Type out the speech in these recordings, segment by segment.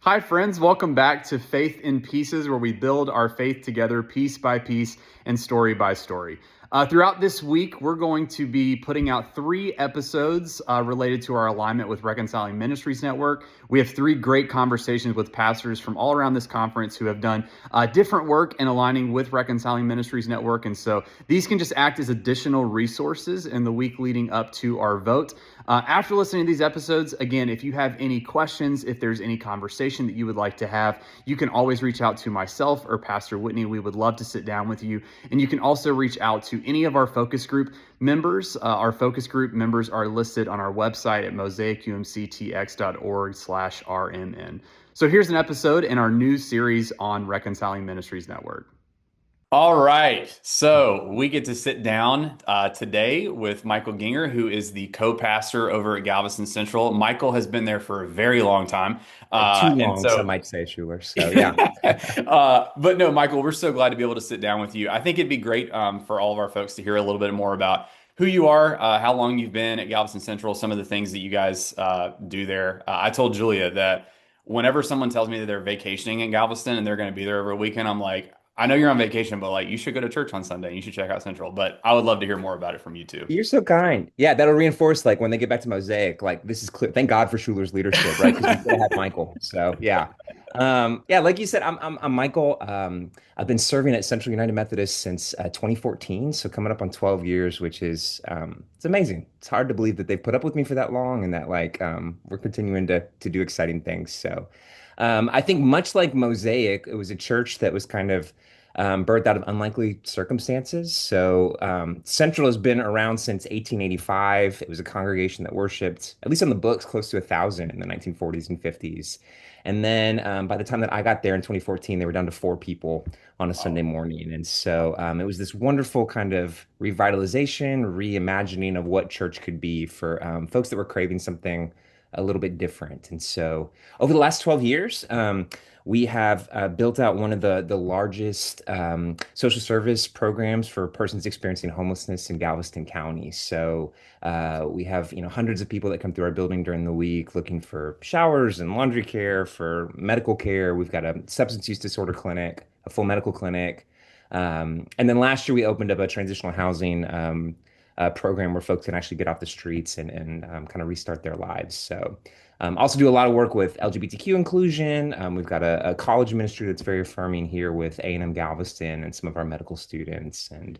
Hi, friends. Welcome back to Faith in Pieces, where we build our faith together piece by piece and story by story. Throughout this week, we're going to be putting out 3 episodes related to our alignment with Reconciling Ministries Network. We have 3 great conversations with pastors from all around this conference who have done different work in aligning with Reconciling Ministries Network. And so these can just act as additional resources in the week leading up to our vote. After listening to these episodes, again, if you have any questions, if there's any conversation that you would like to have, you can always reach out to myself or Pastor Whitney. We would love to sit down with you. And you can also reach out to any of our focus group members. Our focus group members are listed on our website at mosaicumctx.org/RMN. So here's an episode in our new series on Reconciling Ministries Network. All right. So we get to sit down today with Michael Gienger, who is the co-pastor over at Galveston Central. Michael has been there for a very long time. Too And long, some so, might say, Shuler. So yeah. but no, Michael, we're so glad to be able to sit down with you. I think it'd be great for all of our folks to hear a little bit more about who you are, how long you've been at Galveston Central, some of the things that you guys do there. I told Julia that whenever someone tells me that they're vacationing in Galveston and they're going to be there over a weekend, I'm like, I know you're on vacation, but like you should go to church on Sunday. You should check out Central. But I would love to hear more about it from you too. You're so kind. Yeah, that'll reinforce like when they get back to Mosaic, like this is clear. Thank God for Schuler's leadership, right? Because we could have had Michael. So yeah. Yeah, like you said, I'm Michael. I've been serving at Central United Methodist since 2014. So coming up on 12 years, which is it's amazing. It's hard to believe that they've put up with me for that long and that like we're continuing to do exciting things. So I think much like Mosaic, it was a church that was kind of birthed out of unlikely circumstances. So Central has been around since 1885. It was a congregation that worshipped, at least on the books, close to 1,000 in the 1940s and 50s. And then by the time that I got there in 2014, they were down to 4 people on a Sunday Wow. morning. And so it was this wonderful kind of revitalization, reimagining of what church could be for folks that were craving something a little bit different. And so over the last 12 years, we have built out one of the largest social service programs for persons experiencing homelessness in Galveston County. So we have hundreds of people that come through our building during the week looking for showers and laundry care, for medical care. We've got a substance use disorder clinic, a full medical clinic. And then last year we opened up a transitional housing program where folks can actually get off the streets and kind of restart their lives. So also do a lot of work with LGBTQ inclusion. We've got a college ministry that's very affirming here with A&M Galveston and some of our medical students. And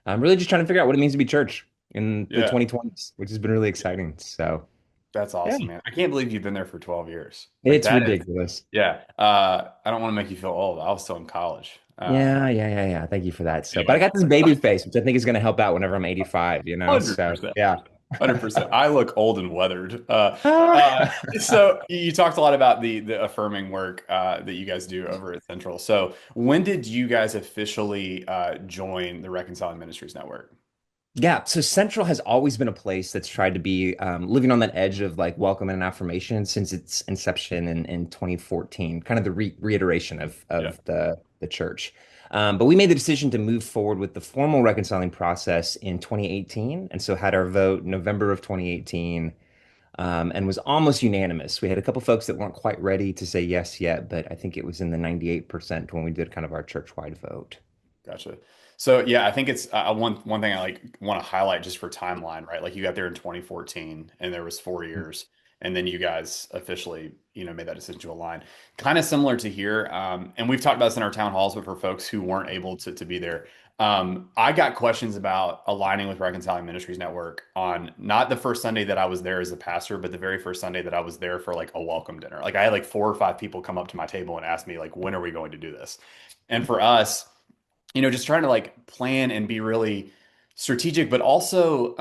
I'm really just trying to figure out what it means to be church in the Yeah, 2020s, which has been really exciting. So that's yeah, awesome, man. I can't believe you've been there for 12 years. Like it's that is, ridiculous. yeah. I don't want to make you feel old. I was still in college. Yeah. Thank you for that. So, but I Anyway, got this baby face, which I think is going to help out whenever I'm 85. So 100%. yeah. 100%. I look old and weathered. Ah. So you talked a lot about the affirming work that you guys do over at Central. So when did you guys officially join the Reconciling Ministries Network? Yeah, so Central has always been a place that's tried to be living on that edge of like welcome and affirmation since its inception in 2014, kind of the reiteration of Yeah, the church. But we made the decision to move forward with the formal reconciling process in 2018, and so had our vote November of 2018, and was almost unanimous. We had a couple folks that weren't quite ready to say yes yet, but I think it was in the 98% when we did kind of our church-wide vote. gotcha. So yeah, I think it's one thing I like want to highlight just for timeline, right? Like you got there in 2014 and there was 4 years and then you guys officially, made that decision to align. Kind of similar to here. And we've talked about this in our town halls, but for folks who weren't able to be there, I got questions about aligning with Reconciling Ministries Network on not the first Sunday that I was there as a pastor, but the very first Sunday that I was there for like a welcome dinner. Like I had like 4 or 5 people come up to my table and ask me like, when are we going to do this? And for us, just trying to like plan and be really strategic, but also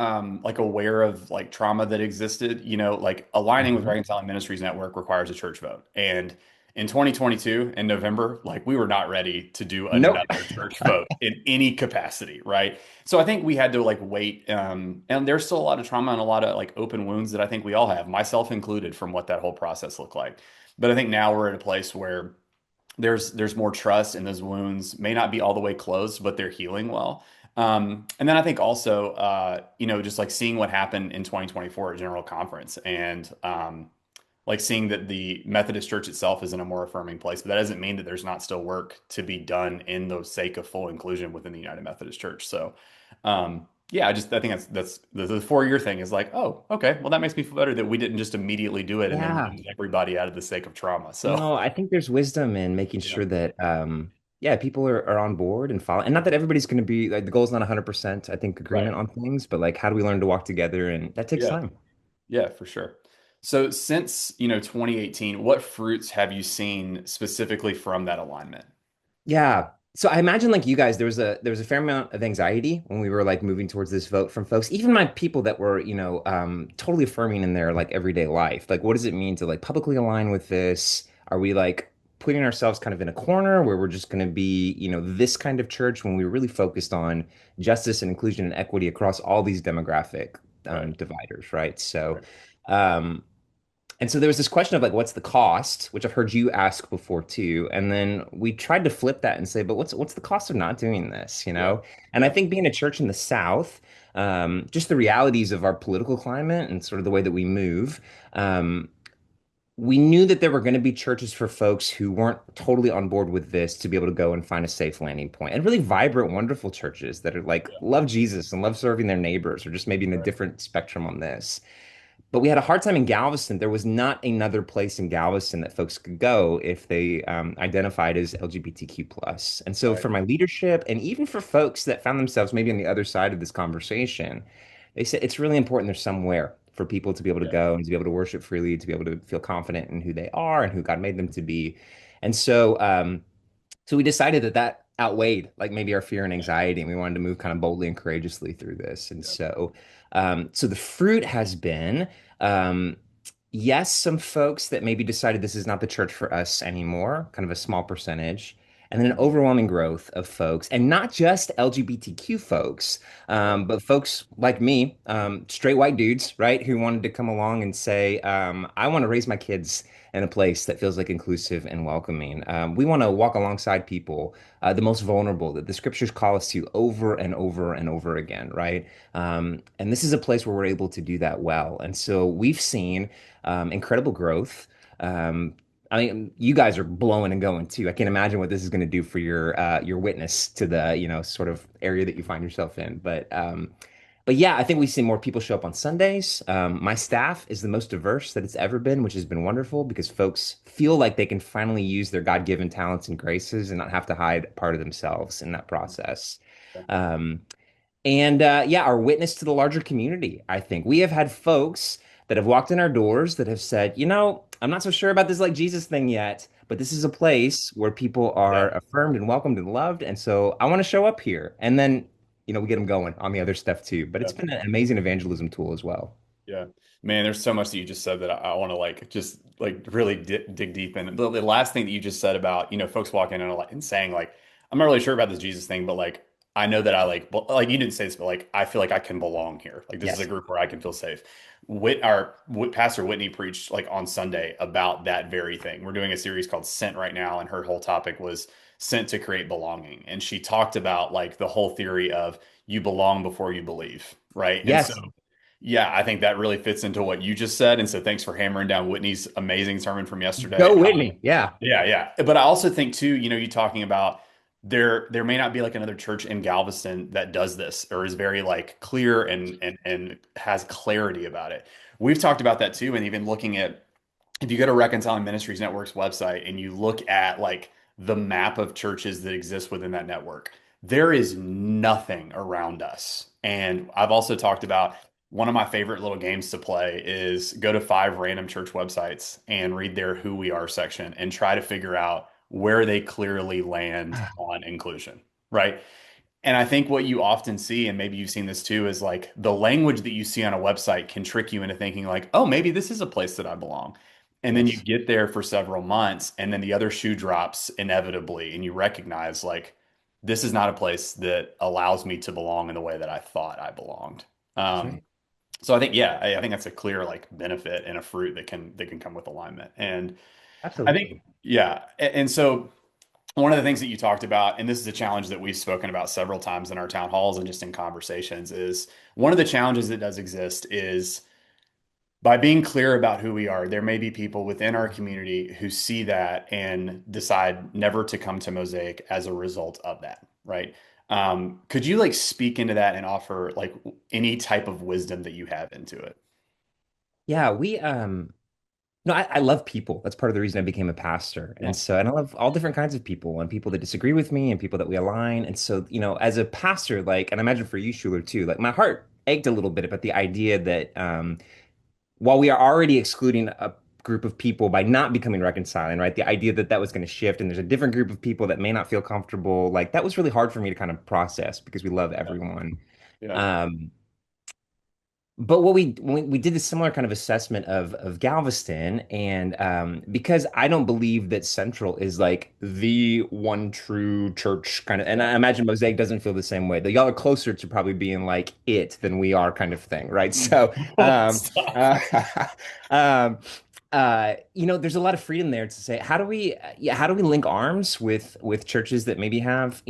like aware of like trauma that existed, like aligning with Mhm. Reconciling Ministries Network requires a church vote. And in 2022 in November, like we were not ready to do Nope. another church vote in any capacity, right? So I think we had to like wait. And there's still a lot of trauma and a lot of like open wounds that I think we all have, myself included, from what that whole process looked like. But I think now we're at a place where there's more trust and those wounds may not be all the way closed, but they're healing well. And then I think also, just like seeing what happened in 2024 at General Conference and like seeing that the Methodist Church itself is in a more affirming place. But that doesn't mean that there's not still work to be done in the sake of full inclusion within the United Methodist Church. So, yeah, I think that's the 4 year thing is like, oh, okay, well that makes me feel better that we didn't just immediately do it and then Yeah. lose everybody out of the sake of trauma. So, No, I think there's wisdom in making yeah, sure that yeah, people are on board and follow. And not that everybody's going to be like the goal's not 100%, I think, right, agreement on things, but like how do we learn to walk together? And that takes yeah. time. Yeah, for sure. So since, 2018, what fruits have you seen specifically from that alignment? Yeah. So I imagine like you guys, there was a fair amount of anxiety when we were like moving towards this vote from folks, even my people that were, totally affirming in their like everyday life. Like, what does it mean to like publicly align with this? Are we like putting ourselves kind of in a corner where we're just going to be, this kind of church when we were really focused on justice and inclusion and equity across all these demographic Right, dividers, right? So, right. um, and so there was this question of like, what's the cost, which I've heard you ask before too. And then we tried to flip that and say, but what's the cost of not doing this, you Yeah, know? And I yeah, think being a church in the South, just the realities of our political climate and sort of the way that we move, um, we knew that there were going to be churches for folks who weren't totally on board with this to be able to go and find a safe landing point, and really vibrant, wonderful churches that are like yeah, love Jesus and love serving their neighbors, or just maybe in a right. different spectrum on this. But we had a hard time in Galveston. There was not another place in Galveston that folks could go if they identified as LGBTQ plus. And so Right. for my leadership and even for folks that found themselves maybe on the other side of this conversation, they said it's really important there's somewhere for people to be able to Yeah, go and to be able to worship freely, to be able to feel confident in who they are and who God made them to be. And so we decided that that outweighed like maybe our fear and anxiety, and we wanted to move kind of boldly and courageously through this. And yeah, so the fruit has been, um, yes, some folks that maybe decided this is not the church for us anymore, kind of a small percentage, and then an overwhelming growth of folks, and not just LGBTQ folks, right. but folks like me, straight white dudes, right, who wanted to come along and say, I want to raise my kids in a place that feels like inclusive and welcoming. We want to walk alongside people, the most vulnerable that the scriptures call us to over and over and over again, right? And this is a place where we're able to do that well. And so we've seen incredible growth. Um, I mean, you guys are blowing and going too. I can't imagine what this is going to do for your witness to the sort of area that you find yourself in. But yeah, I think we've seen more people show up on Sundays. My staff is the most diverse that it's ever been, which has been wonderful because folks feel like they can finally use their God-given talents and graces and not have to hide part of themselves in that process. Yeah, Um, and yeah, our witness to the larger community, I think. We have had folks that have walked in our doors that have said, I'm not so sure about this like Jesus thing yet, but this is a place where people yeah, are affirmed and welcomed and loved. And so I want to show up here. And then, we get them going on the other stuff too. But yeah. it's been an amazing evangelism tool as well. Yeah. Man, there's so much that you just said that I want to like just like really dig deep in. The last thing that you just said about, folks walking in and saying like, I'm not really sure about this Jesus thing, but like I know that I like you didn't say this, but like I feel like I can belong here. Like this is a Yes. group where I can feel safe. Pastor Whitney preached like on Sunday about that very thing. We're doing a series called Sent right now, and her whole topic was sent to create belonging. And she talked about like the whole theory of you belong before you believe, right? And so Yes. yeah, I think that really fits into what you just said. And so thanks for hammering down Whitney's amazing sermon from yesterday. Go Whitney. Yeah. Yeah, yeah. But I also think too, you talking about there may not be like another church in Galveston that does this or is very like clear and has clarity about it. We've talked about that too, and even looking at if you go to Reconciling Ministries Network's website and you look at like the map of churches that exist within that network, there is nothing around us. And I've also talked about one of my favorite little games to play is go to 5 random church websites and read their Who We Are section and try to figure out where they clearly land on inclusion, right? And I think what you often see, and maybe you've seen this too, is like the language that you see on a website can trick you into thinking like, oh, maybe this is a place that I belong. And then you Yes. get there for several months, and then the other shoe drops inevitably, and you recognize like this is not a place that allows me to belong in the way that I thought I belonged. That's Um, right. so I think, yeah, I think that's a clear like benefit and a fruit that can come with alignment. And I think, Absolutely. yeah, and so one of the things that you talked about, and this is a challenge that we've spoken about several times in our town halls and just in conversations, is one of the challenges that does exist is by being clear about who we are, there may be people within our community who see that and decide never to come to Mosaic as a result of that, right? Could you like speak into that and offer like any type of wisdom that you have into it? Yeah, we no, I love people. That's part of the reason I became a pastor. Yeah. And I love all different kinds of people and people that disagree with me and people that we align. And so, as a pastor, like, and I imagine for you, Shuler, too, like my heart ached a little bit about the idea that while we are already excluding a group of people by not becoming reconciling, right? The idea that that was going to shift and there's a different group of people that may not feel comfortable, like that was really hard for me to kind of process because we love Yeah. everyone. Yeah. Um, but when we did a similar kind of assessment of Galveston, and because I don't believe that Central is like the one true church kind of, and Yeah. I imagine Mosaic doesn't feel the same way. That y'all are closer to probably being like it than we are, kind of thing, right? So, Stop. uh, um, there's a lot of freedom there to say, how do we link arms with churches that maybe have,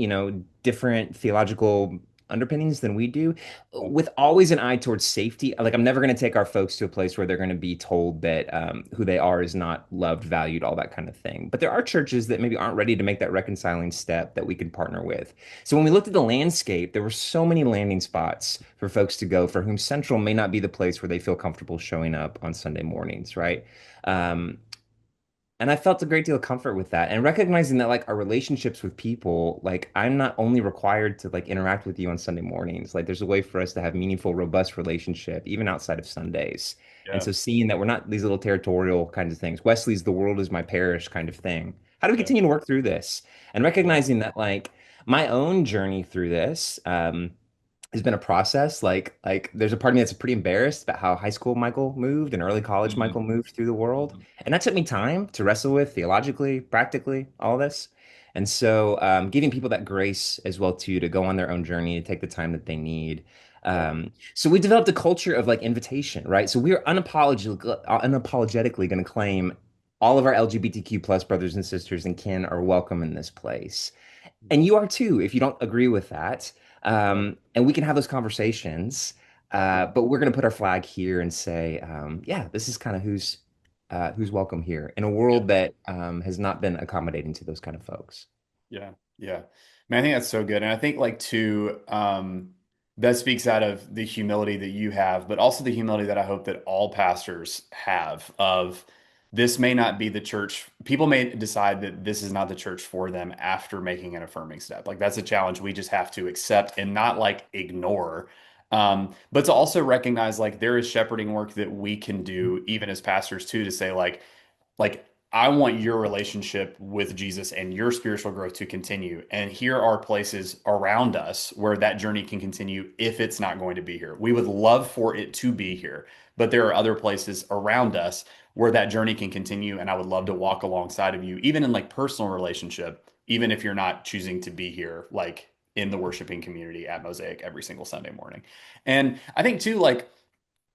different theological underpinnings than we do, Yeah. with always an eye towards safety. Like I'm never going to take our folks to a place where they're going to be told that who they are is not loved, valued, all that kind of thing. But there are churches that maybe aren't ready to make that reconciling step that we can partner with. So when we looked at the landscape, there were so many landing spots for folks to go for whom Central may not be the place where they feel comfortable showing up on Sunday mornings, right? Um, and I felt a great deal of comfort with that and recognizing that like our relationships with people, like I'm not only required to like interact with you on Sunday mornings, like there's a way for us to have meaningful, robust relationship even outside of Sundays. And Yeah. so seeing that we're not these little territorial kinds of things, Wesley's the world is my parish kind of thing. How do we Yeah. continue to work through this? And Yeah. recognizing that like my own journey through this, has been a process. Like there's a part of me that's pretty embarrassed about how high school Michael moved and early college Mhm. Michael moved through the world. Mhm. And that took me time to wrestle with theologically, practically, all this. And so giving people that grace as well too to go on their own journey, to take the time that they need. Yeah. So we developed a culture of like invitation, right? So we are unapologetically going to claim all of our LGBTQ plus brothers and sisters and kin are welcome in this place. And you are too, if you don't agree with that. Yeah. And we can have those conversations. Yeah. But we're going to put our flag here and say, yeah, this is kind of who's welcome here in a Yeah. world that has not been accommodating to those kind of folks. Yeah, yeah. Man, I think that's so good. And I think like too, that speaks out of the humility that you have, but also the humility that I hope that all pastors have of this may not be the church. People may decide that this is not the church for them after making an affirming step. Like that's a challenge we just have to accept and not like ignore. But to also recognize like there is shepherding work that we can do even as pastors too, to say like I want your relationship with Jesus and your spiritual growth to continue. And here are places around us where that journey can continue if it's not going to be here. We would love for it to be here, but there are other places around us where that journey can continue. And I would love to walk alongside of you, even in like personal relationship, even if you're not choosing to be here, like in the worshiping community at Mosaic every single Sunday morning. And I think too, like,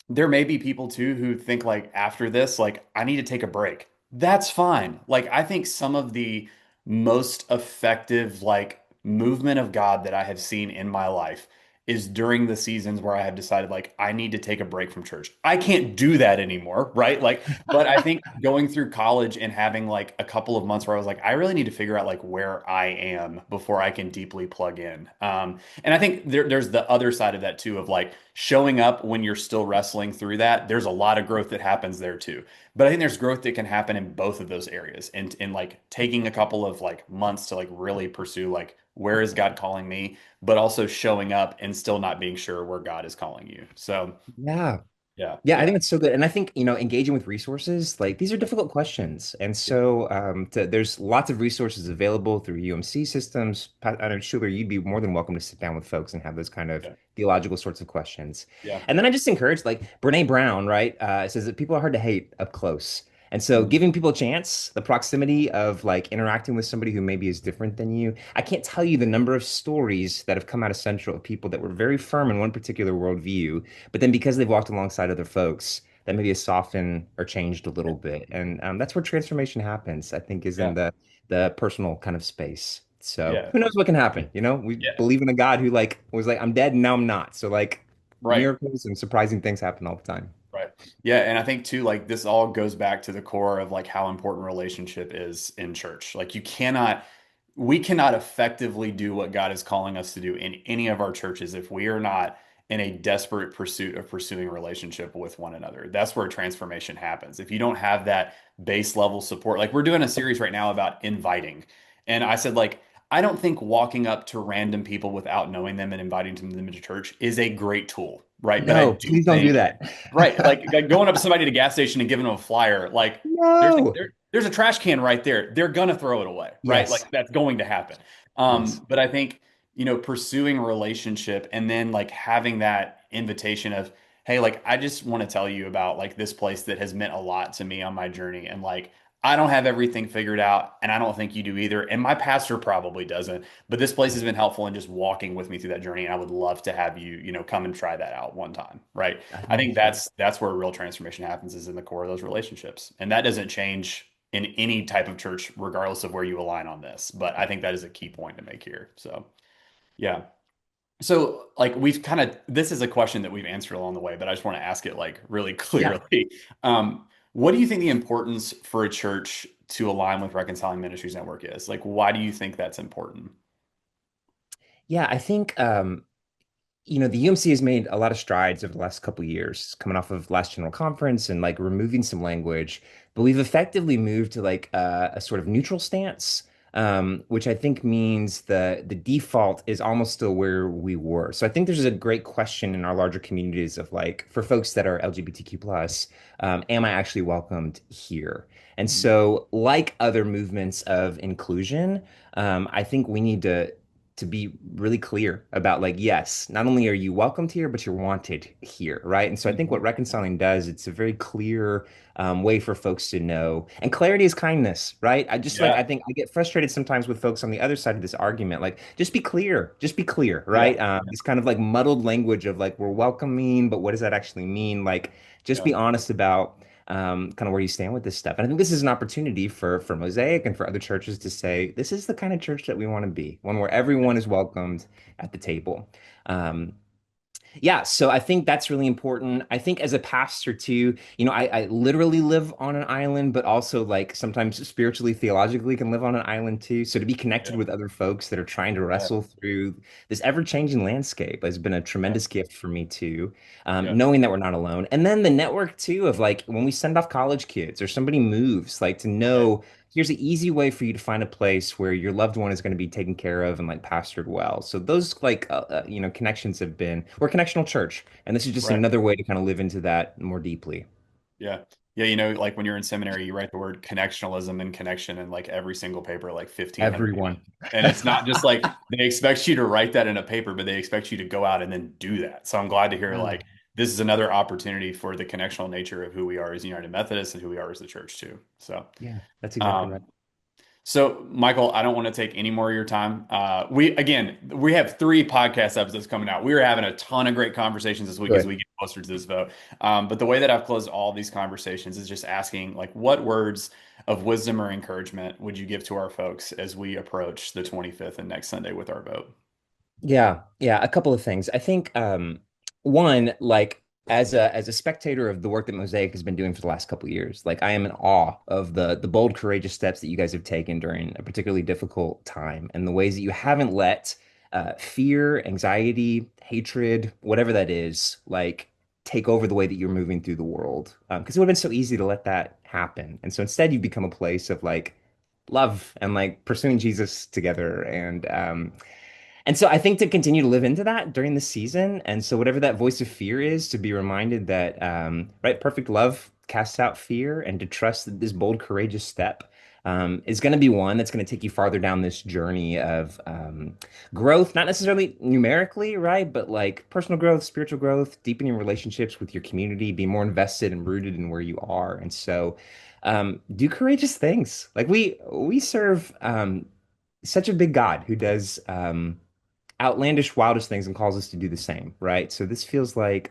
there may be people too who think like after this, like I need to take a break. That's fine. Like I think some of the most effective like movement of God that I have seen in my life is during the seasons where I have decided like I need to take a break from church. I can't do that anymore, right? Like, but I think going through college and having like a couple of months where I was like, I really need to figure out like where I am before I can deeply plug in. And I think there's the other side of that too, of like showing up when you're still wrestling through that. There's a lot of growth that happens there too. But I think there's growth that can happen in both of those areas. And in like taking a couple of like months to like really pursue like where is God calling me, but also showing up and still not being sure where God is calling you. So Yeah. yeah, Yeah, I yeah, think it's so good. And I think, engaging with resources, like these are difficult questions. And yeah, so there's lots of resources available through UMC systems. I'm sure you'd be more than welcome to sit down with folks and have those kind of yeah, theological sorts of questions. yeah. And then I just encourage, like Brene Brown, right? Says that people are hard to hate up close. And so Mhm. giving people a chance, the proximity of like interacting with somebody who maybe is different than you. I can't tell you the number of stories that have come out of Central of people that were very firm in one particular worldview, but then because they've walked alongside other folks, that maybe has softened or changed a little bit. And that's where transformation happens, I think, is in Yeah, the personal kind of space. So yeah, who knows what can happen? We yeah. believe in a God who like was like, I'm dead and now I'm not. So like Right. miracles and surprising things happen all the time. Right. Yeah, and I think too, like this all goes back to the core of like how important relationship is in church. Like we cannot effectively do what God is calling us to do in any of our churches if we are not in a desperate pursuit of pursuing a relationship with one another. That's where transformation happens. If you don't have that base level support, like we're doing a series right now about inviting. And I said, like, I don't think walking up to random people without knowing them and inviting them into church is a great tool, right? But I No, do please don't do think that. right. Like going up to somebody at a gas station and giving them a flyer, like No. there's a trash can right there. They're gonna throw it away, right? Like Yes. that's going to happen. Yes. But I think, pursuing a relationship and then like having that invitation of, hey, like I just want to tell you about like this place that has meant a lot to me on my journey. And like I don't have everything figured out, and I don't think you do either. And my pastor probably doesn't. But this place has been helpful in just walking with me through that journey. And I would love to have you, come and try that out one time, right? I I think think that's right. that's where real transformation happens is in the core of those relationships. And that doesn't change in any type of church, regardless of where you align on this. But I think that is a key point to make here. So yeah. So like we've kind of this is a question that we've answered along the way, but I just want to ask it like really Yeah. clearly. What do you think the importance for a church to align with Reconciling Ministries Network is? Like, why do you think that's important? Yeah, I think the UMC has made a lot of strides over the last couple of years, coming off of last general conference and like removing some language. But we've effectively moved to like a sort of neutral stance, which I think means the default is almost still where we were. So I think there's a great question in our larger communities of like for folks that are LGBTQ plus, am I actually welcomed here? And so, like other movements of inclusion, I think we need to be really clear about like, yes, not only are you welcomed here, but you're wanted here, right? And so I think what Mhm. reconciling does, it's a very clear way for folks to know. And clarity is kindness, right? I just like, I Yeah, think I get frustrated sometimes with folks on the other side of this argument. Like, just be clear, yeah, right? This kind of like muddled language of like, we're welcoming, but what does that actually mean? Like, just yeah, be honest about kind of where you stand with this stuff. And I think this is an opportunity for Mosaic and for other churches to say, this is the kind of church that we want to be, one where everyone is welcomed at the table. Um, yeah, so I think that's really important. I think as a pastor too, I literally live on an island, but also like sometimes spiritually, theologically can live on an island too. So to be connected yeah, with other folks that are trying to yeah, wrestle through this ever-changing landscape has been a yeah, tremendous gift for me too. yeah, Knowing that we're not alone. And then the network too of like when we send off college kids or somebody moves, like to right, know here's an easy way for you to find a place where your loved one is going to be taken care of and like pastored well. So those like connections have been we're a connectional church, and this is just right. another way to kind of live into that more deeply. Yeah. Yeah, like when you're in seminary, you write the word connectionalism and connection in like every single paper like 1,500 Everyone. times. And it's not just like they expect you to write that in a paper, but they expect you to go out and then do that. So I'm glad to hear Yeah. like this is another opportunity for the connectional nature of who we are as United Methodists and who we are as the church too. So, Yeah, that's exactly right. um, so, Michael, I don't want to take any more of your time. We have 3 podcast episodes coming out. We are having a ton of great conversations this week as Good. we get closer to this vote. But the way that I've closed all these conversations is just asking, like, what words of wisdom or encouragement would you give to our folks as we approach the 25th and next Sunday with our vote? Yeah, a couple of things. I think one, like as a spectator of the work that Mosaic has been doing for the last couple of years, like I am in awe of the bold, courageous steps that you guys have taken during a particularly difficult time and the ways that you haven't let fear, anxiety, hatred, whatever that is, like take over the way that you're moving through the world. Because it would have been so easy to let that happen. And so instead you've become a place of like love and like pursuing Jesus together and so I think to continue to live into that during the season, and so whatever that voice of fear is, to be reminded that right, perfect love casts out fear, and to trust that this bold, courageous step is going to be one that's going to take you farther down this journey of growth, not necessarily numerically, right, but like personal growth, spiritual growth, deepening relationships with your community, be more invested and rooted in where you are, and so do courageous things. Like we serve such a big God who does. Outlandish, wildest things and calls us to do the same, right? So this feels like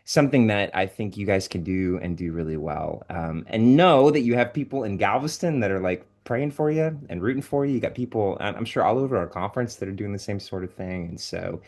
something that I think you guys can do and do really well. And know that you have people in Galveston that are like praying for you and rooting for you. You got people, I'm sure, all over our conference that are doing the same sort of thing. And so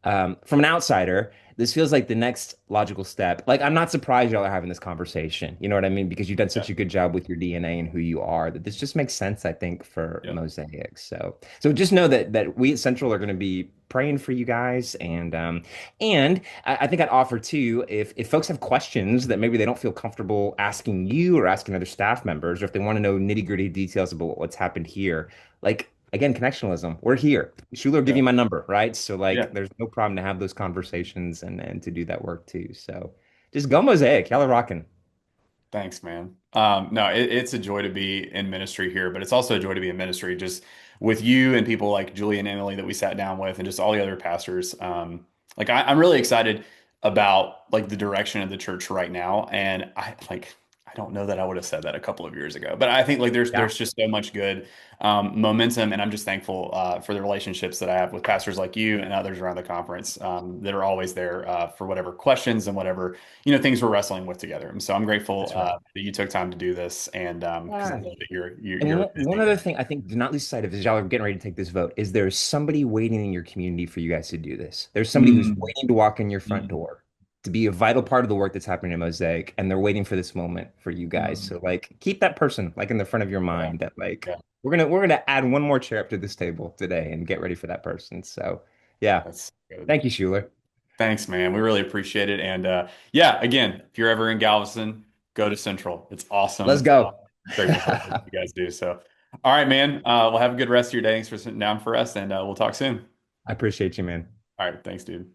from an outsider, this feels like the next logical step. Like, I'm not surprised y'all are having this conversation. You know what I mean? Because you've done Yeah. such a good job with your DNA and who you are that this just makes sense, I think, for Yeah. Mosaic. So just know that we at Central are going to be praying for you guys, and I think I'd offer too, if folks have questions that maybe they don't feel comfortable asking you or asking other staff members, or if they want to know nitty-gritty details about what's happened here, like again, connectionalism. We're here. Shuler will give Yeah. you my number, right? So like Yeah. there's no problem to have those conversations and to do that work too. So just go Mosaic. Y'all are rocking. Thanks, man. No, it's a joy to be in ministry here, but it's also a joy to be in ministry just with you and people like Julie and Emily that we sat down with, and just all the other pastors. Like I'm really excited about like the direction of the church right now, and I don't know that I would have said that a couple of years ago, but I think like Yeah, there's just so much good momentum, and I'm just thankful for the relationships that I have with pastors like you and others around the conference that are always there for whatever questions and whatever things we're wrestling with together. And so I'm grateful that's right. that you took time to do this, and because I Yeah. know that And you're one busy. other thing I think do not lose sight of as y'all are getting ready to take this vote is there's somebody waiting in your community for you guys to do this. There's somebody who's Mm, waiting to walk in your front mm, door to be a vital part of the work that's happening in Mosaic, and they're waiting for this moment for you guys. mm. So like keep that person like in the front of your Yeah, mind that like yeah, we're gonna add one more chair up to this table today and get ready for that person. So yeah. that's good. Thank you, Shuler. Thanks, man. We really appreciate it. And yeah, again, if you're ever in Galveston, go to Central. It's Let's awesome. go. Grateful for what you guys do. So, all right, man. Well, have a good rest of your day. Thanks for sitting down for us, and we'll talk soon. I appreciate you, man. All right, thanks, dude.